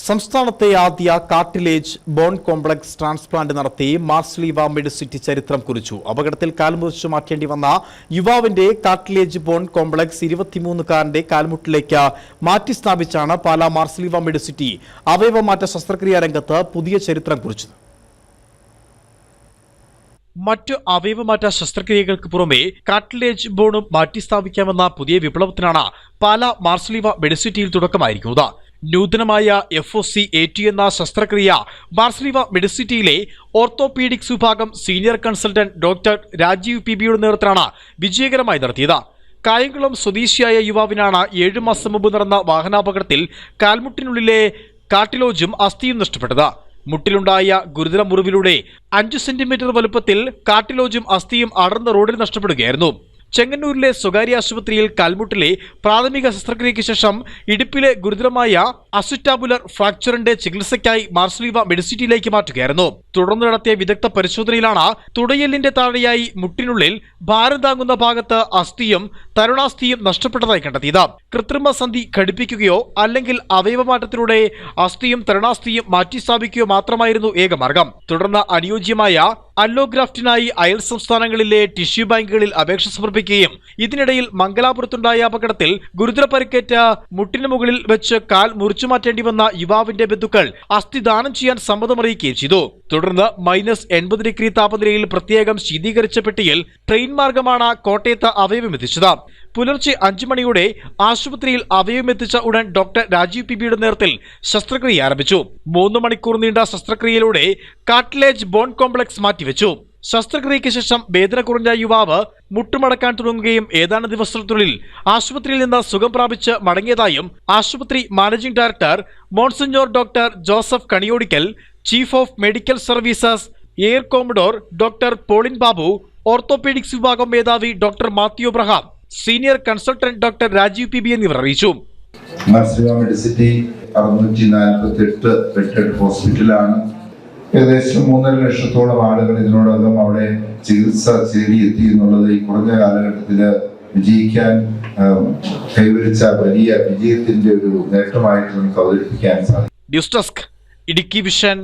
സംസ്ഥാനത്തെ ആദ്യ cartilage bone complex transplant നടത്തി മാർസ്ലീവ മെഡിസിറ്റി ചരിത്രം കുറിച്ചു. അപകടത്തിൽ കാൽമുറിച്ചു മാറ്റേണ്ടി വന്ന യുവാവിന്റെ കാർട്ടിലേജ് ബോൺ കോംപ്ലക്സ് 23-കാരന്റെ കാൽമുട്ടിലേക്ക് മാറ്റി സ്ഥാപിച്ചാണ് പാലാ മാർസ്ലീവ മെഡിസിറ്റി അവയവമാറ്റ ശസ്ത്രക്രിയാ രംഗത്ത് പുതിയ ചരിത്രം കുറിച്ചത്. മറ്റു അവയവമാറ്റ ശസ്ത്രക്രിയകൾക്ക് പുറമെ കാർട്ടിലേജ് ബോണും മാറ്റിസ്ഥാപിക്കാമെന്ന പുതിയ വിപ്ലവത്തിനാണ് പാലാ മാർസ്ലീവ മെഡിസിറ്റിയിൽ തുടക്കമായിരിക്കുന്നത്. നൂതനമായ FOC AT എന്ന ശസ്ത്രക്രിയ മാർസ്ലീവ മെഡിസിറ്റിയിലെ ഓർത്തോപീഡിക്സ് വിഭാഗം സീനിയർ കൺസൾട്ടന്റ് ഡോക്ടർ രാജീവ് PBയുടെ നേതൃത്വത്തിലാണ് വിജയകരമായി നടത്തിയത്. കായംകുളം സ്വദേശിയായ യുവാവിനാണ് 7 മാസം മുമ്പ് നടന്ന വാഹനാപകടത്തിൽ കാൽമുട്ടിനുള്ളിലെ കാർട്ടിലേജും അസ്ഥിയും നഷ്ടപ്പെട്ടത്. മുട്ടിലുണ്ടായ ഗുരുതര മുറിവിലൂടെ 5 സെന്റിമീറ്റർ വലുപ്പത്തിൽ കാർട്ടിലേജും അസ്ഥിയും അടർന്ന റോഡിൽ നഷ്ടപ്പെടുകയായിരുന്നു. ചെങ്ങന്നൂരിലെ സ്വകാര്യ ആശുപത്രിയിൽ കാൽമുട്ടിലെ പ്രാഥമിക ശസ്ത്രക്രിയയ്ക്ക് ശേഷം ഇടുപ്പിലെ ഗുരുതരമായ അസിറ്റാബുലർ ഫ്രാക്ചറിന്റെ ചികിത്സയ്ക്കായി മാർസ്ലീവ മെഡിസിറ്റിയിലേക്ക് മാറ്റുകയായിരുന്നു. തുടർന്ന് നടത്തിയ വിദഗ്ധ പരിശോധനയിലാണ് തുടയെല്ലിന്റെ താഴെയായി മുട്ടിനുള്ളിൽ ഭാരം താങ്ങുന്ന ഭാഗത്ത് അസ്ഥിയും തരുണാസ്ഥിയും നഷ്ടപ്പെട്ടതായി കണ്ടെത്തിയത്. കൃത്രിമ സന്ധി ഘടിപ്പിക്കുകയോ അല്ലെങ്കിൽ അവയവമാറ്റത്തിലൂടെ അസ്ഥിയും തരുണാസ്ഥിയും മാറ്റിസ്ഥാപിക്കുകയോ മാത്രമായിരുന്നു ഏകമാർഗം. തുടർന്ന് അനുയോജ്യമായ അല്ലോഗ്രാഫ്റ്റിനായി അയൽ സംസ്ഥാനങ്ങളിലെ ടിഷ്യൂ ബാങ്കുകളിൽ അപേക്ഷ സമർപ്പിക്കുകയും ഇതിനിടയിൽ മംഗലാപുരത്തുണ്ടായ അപകടത്തിൽ ഗുരുതര പരിക്കേറ്റ മുട്ടിന് മുകളിൽ വെച്ച് കാൽ മുറിച്ചു മാറ്റേണ്ടി വന്ന യുവാവിന്റെ ബന്ധുക്കൾ അസ്ഥി ദാനം ചെയ്യാൻ സമ്മതമറിയിക്കുകയും ചെയ്തു. തുടർന്ന് -80 ഡിഗ്രി താപനിലയിൽ പ്രത്യേകം ശീതീകരിച്ച പെട്ടിയിൽ ട്രെയിൻ മാർഗമാണ് കോട്ടയത്ത് അവയവമെത്തിച്ചത്. പുലർച്ചെ 5 മണിയോടെ ആശുപത്രിയിൽ അവയവമെത്തിച്ച ഉടൻ ഡോക്ടർ രാജീവ് PBയുടെ നേതൃത്വത്തിൽ ശസ്ത്രക്രിയ ആരംഭിച്ചു. 3 മണിക്കൂർ നീണ്ട ശസ്ത്രക്രിയയിലൂടെ കാർട്ടിലേജ് ബോൺ കോംപ്ലക്സ് മാറ്റിവെച്ചു. ശസ്ത്രക്രിയയ്ക്ക് ശേഷം വേദന കുറഞ്ഞ യുവാവ് മുട്ടുമടക്കാൻ തുടങ്ങുകയും ഏതാനും ദിവസത്തിനുള്ളിൽ ആശുപത്രിയിൽ നിന്ന് സുഖം പ്രാപിച്ച് മടങ്ങിയതായും ആശുപത്രി managing director Monsignor doctor Joseph Kaniyodickal, chief of medical services air commodore doctor Paulin Babu, orthopaedics വിഭാഗം മേധാവി doctor Mathew Abraham, senior consultant doctor Rajeev PB എന്നിവർ അറിയിച്ചു. മാർസ്ലീവ മെഡിസിറ്റി 648 ബെഡഡ് ഹോസ്പിറ്റലാണ്. ഏകദേശം 3.5 ലക്ഷത്തോളം ആളുകൾ ഇതിനോടകം അവിടെ ചികിത്സ തേടിയെത്തി എന്നുള്ളത് ഈ കുറഞ്ഞ കാലഘട്ടത്തിൽ വിജയിക്കാൻ കൈവരിച്ച വലിയ വിജയത്തിന്റെ ഒരു നേട്ടമായിട്ട് നമുക്ക് അവതരിപ്പിക്കാൻ സാധിക്കും. News desk, Idukki vision.